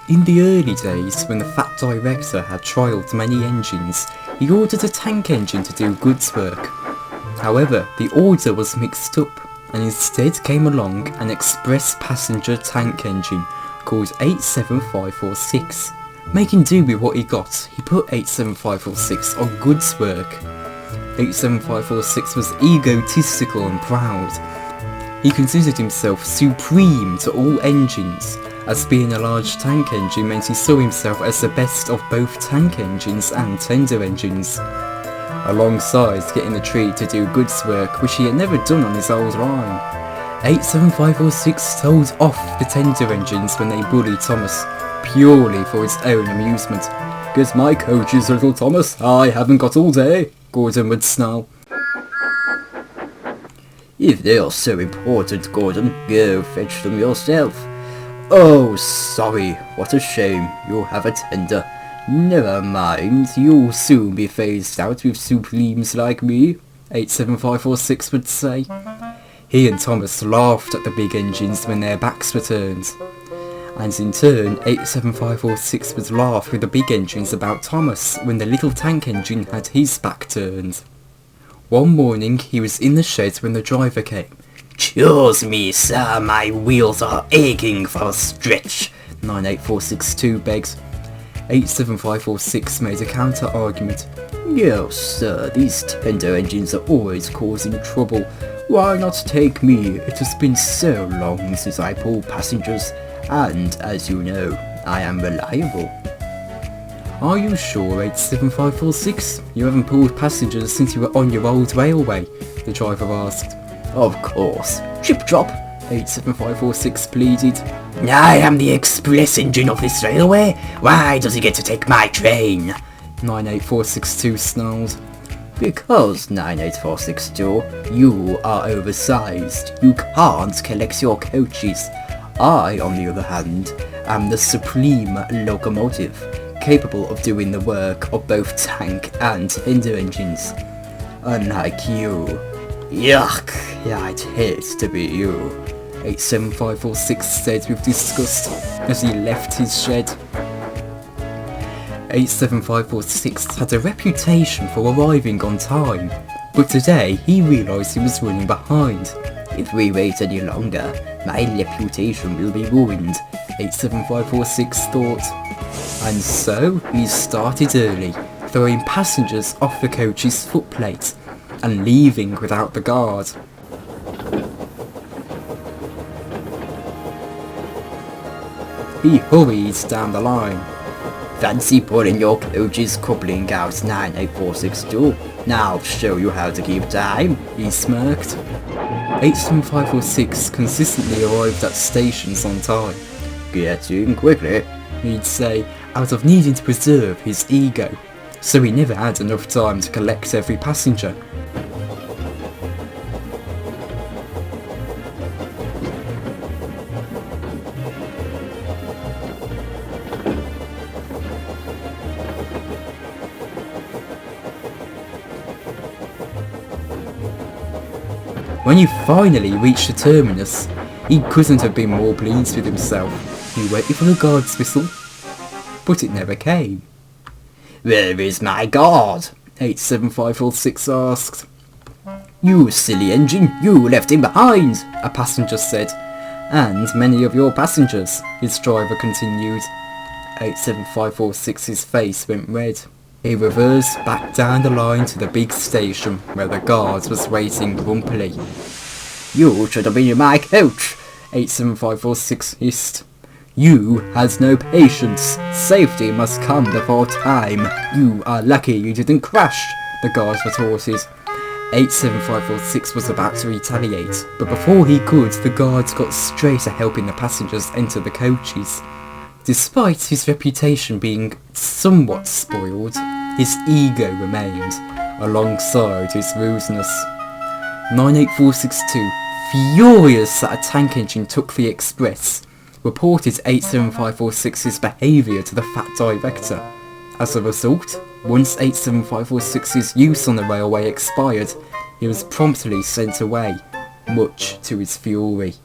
In the early days, when the Fat Director had trialled many engines, he ordered a tank engine to do goods work. However, the order was mixed up, and instead came along an express passenger tank engine called 87546. Making do with what he got, he put 87546 on goods work. 87546 was egotistical and proud. He considered himself supreme to all engines, as being a large tank engine meant he saw himself as the best of both tank engines and tender engines, alongside getting the treat to do goods work which he had never done on his old line. 87546 told off the tender engines when they bullied Thomas, purely for its own amusement. "'Cause my coach is little Thomas, I haven't got all day," Gordon would snarl. "If they are so important, Gordon, go fetch them yourself." "Oh, sorry, what a shame, you'll have a tender." "Never mind, you'll soon be phased out with supremes like me," 87546 would say. He and Thomas laughed at the big engines when their backs were turned. And in turn, 87546 would laugh with the big engines about Thomas when the little tank engine had his back turned. One morning he was in the shed when the driver came. "Choose me, sir, my wheels are aching for a stretch," 98462 begged. 87546 made a counter-argument. "No, sir, these tender engines are always causing trouble. Why not take me? It has been so long since I pulled passengers, and, as you know, I am reliable." "Are you sure, 87546? You haven't pulled passengers since you were on your old railway?" the driver asked. "Of course. Chip chop," 87546 pleaded. "I am the express engine of this railway. Why does he get to take my train?" 98462 snarled. "Because, 98462, you are oversized. You can't collect your coaches. I, on the other hand, am the supreme locomotive, capable of doing the work of both tank and tender engines. Unlike you. Yuck, I'd hate to be you," 87546 said with disgust as he left his shed. 87546 had a reputation for arriving on time, but today he realised he was running behind. "If we wait any longer, my reputation will be ruined," 87546 thought. And so he started early, throwing passengers off the coach's footplate and leaving without the guard. He hurried down the line. "Fancy pulling your coach's coupling out, 98462. Now I'll show you how to keep time," he smirked. 87546 consistently arrived at stations on time. "Get in quickly," he'd say, out of needing to preserve his ego, so he never had enough time to collect every passenger. When he finally reached the terminus, he couldn't have been more pleased with himself. He waited for the guard's whistle, but it never came. "Where is my guard?" 87546 asked. "You silly engine, you left him behind," a passenger said. "And many of your passengers," his driver continued. 87546's face went red. He reversed back down the line to the big station where the guard was waiting grumpily. "You should have been in my coach," 87546 hissed. "You had no patience. Safety must come before time. You are lucky you didn't crash," the guard retorted. 87546 was about to retaliate, but before he could, the guards got straight to helping the passengers enter the coaches. Despite his reputation being somewhat spoiled, his ego remained, alongside his rudeness. 98462, furious that a tank engine took the express, reported 87546's behaviour to the Fat Director. As a result, once 87546's use on the railway expired, he was promptly sent away, much to his fury.